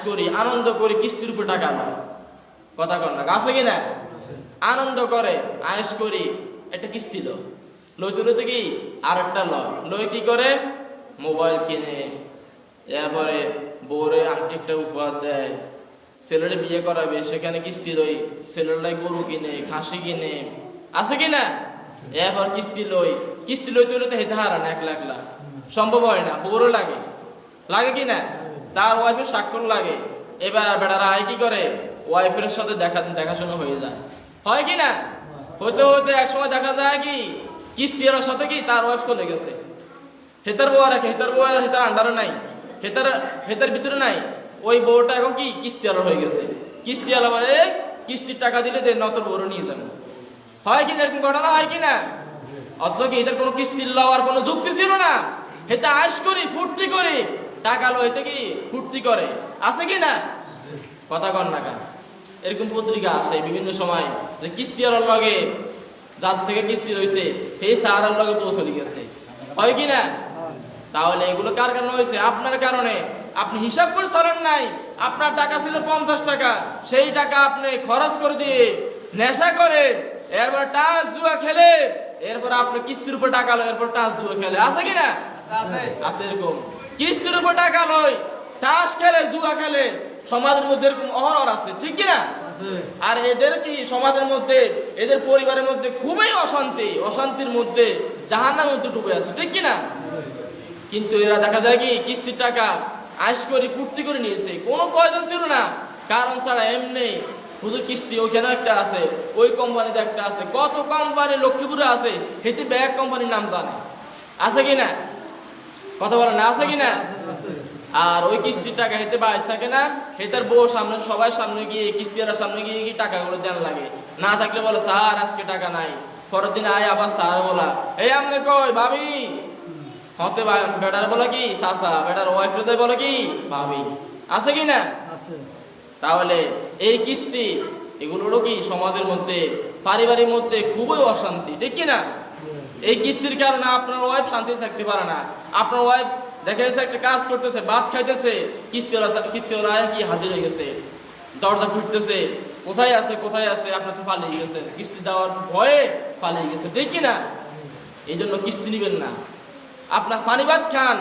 করি, আনন্দ করি, কিস্তির উপর টাকা লয়। কথা কর না, আছে কি না? আনন্দ করে, আয়েশ করি, একটা কিস্তি লইতে লইতে কি আর একটা লয় কি করে, মোবাইল কিনে, এরপরে বউরে আংটি একটা উপহার দেয়, ছেলেরে বিয়ে করাবে সেখানে কিস্তি লই, ছেলেরাই গরু কিনে, খাসি কিনে, আছে কি না? এরপর কিস্তি লইতে লইতে হেতে হারান এক লাখ লাখ, সম্ভব হয় না। বউরও লাগে কি না? তার ওয়াইফের স্বাক্ষর লাগে। এবার বেটারা আয় কি করে, ওয়াইফের সাথে দেখাশোনা হয়ে যায়, হয় কি না? হতে হতে এক সময় দেখা যায় কি কিস্তির সাথে কি তার ওয়াইফ চলে গেছে, হেতার বউ রাখে, হেতার বউ আর হেতার আন্ডারে নাই, হেতার ভিতরে নাই, ওই বউটা এখন কি কিস্তিওয়ালা হয়ে গেছে। কিস্তিওয়ালা মানে কিস্তির টাকা দিলে দে নতর বড় নিয়ে যাবে, হয় কি না? এরকম ঘটনা হয় কি না? অথচ কি এটার কোনো কিস্তির লওয়ার কোনো যুক্তি ছিল না। হেতা আয়েশ করি, ফুর্তি করি, টাকা লো, হেতে কি ফুর্তি করে, আছে কি না? কথা কন না কেন? এরকম পত্রিকা আসে বিভিন্ন সময় যে কিস্তিওয়ালার লগে, যার থেকে কিস্তি রয়েছে সেই সাহারার লগে পৌঁছে গেছে, হয় কি না? তাহলে এগুলো কার কারণে হয়েছে? আপনার কারণে। আপনি হিসাব করে চলেন নাই। আপনার টাকা ছিল 50 টাকা, সেই টাকা আপনি খরচ করে দিয়ে নেশা করে, এরপর টাস জুয়া খেলে, এরপর আপনি কিস্তির উপর টাকা লয়, এরপর টাস জুয়া খেলে, আছে কি না? আছে এরকম কিস্তির উপর টাকা লয়, টাস খেলে, জুয়া খেলে, সমাজের মধ্যে এরকম অহরহ আছে, ঠিক কি না? আর এদের কি সমাজের মধ্যে, এদের পরিবারের মধ্যে খুবই অশান্তির মধ্যে, জাহান্নামের মধ্যে ডুবে আছে, ঠিক কি না? কিন্তু এরা দেখা যায় কি কিস্তির টাকা আয়েশ করে ফুর্তি করে নিয়েছে, কোনো প্রয়োজন ছিল না, কারণ ছাড়া এমনি শুধু কিস্তি। ওইখানে একটা আছে, ওই কোম্পানিতে একটা আছে, কত কোম্পানি লক্ষ্মীপুরে আছে, হেতে ব্যাগ কোম্পানির নাম জানে, আছে কি না? কথা বলে না, আছে কি না? আর ওই কিস্তির টাকা হেতে বাইরে থাকে না, হেতার বউ সামনে, সবাই সামনে গিয়ে, কিস্তিওয়ালার সামনে গিয়ে কি টাকাগুলো দেন লাগে, না থাকলে বলে স্যার আজকে টাকা নাই, পরের দিন আয় আবার স্যার বলা, এই আমনে কই ভাবি, হতে বেটার বলে কি চাচা, বেটার ওয়াইফের বলে কি ভাবি, আছে কি না? তাহলে এই কিস্তি এগুলোরও কি সমাজের মধ্যে, পারিবারিক মধ্যে খুবই অশান্তি, ঠিক কি না? এই কিস্তির কারণে আপনার ওয়াইফ শান্তি থাকতে পারে না। আপনার ওয়াইফ দেখা যাচ্ছে একটা কাজ করতেছে, ভাত খাইতেছে, কিস্তিওয়ালা কি হাজির হয়ে গেছে, দরজা পিটতেছে, কোথায় আছে, আপনার তো পালিয়ে গেছে, কিস্তি দেওয়ার ভয়ে পালিয়ে গেছে, ঠিক কি না? এই জন্য কিস্তি নিবেন না। আপনার পানি ভাত খান,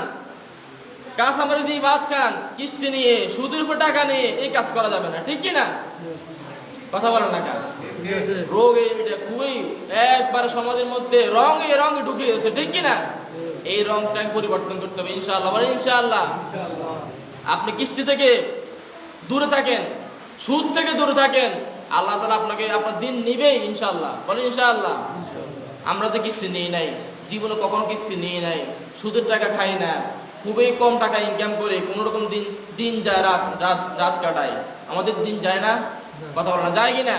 কাঁচা মরিচ দিয়ে ভাত খান, কিস্তি নিয়ে, সুদের উপর টাকা নিয়ে এই কাজ করা যাবে না, ঠিক কি না? কথা বলেন না কেন? রোগ এটা খুবই একবারে সমাজের মধ্যে রঙে ঢুকে গেছে, ঠিক কি না? এই রংটাকে পরিবর্তন করতে হবে ইনশাআল্লাহ, বলেন ইনশাআল্লাহ। আপনি কিস্তি থেকে দূরে থাকেন, সুদ থেকে দূরে থাকেন, আল্লাহ তাআলা আপনাকে আপনার দিন নিবেই ইনশাআল্লাহ, বলেন ইনশাআল্লাহ। আমরা তো কিস্তি নিই নাই, জীবনে কখনো কিস্তি নিয়ে নাই, সুদের টাকা খাই না, খুবই কম টাকা ইনকাম করে কোন রকম দিন যায়, রাত কাটায়, আমাদের দিন যায় না। কথা বলে না, যায় কি না?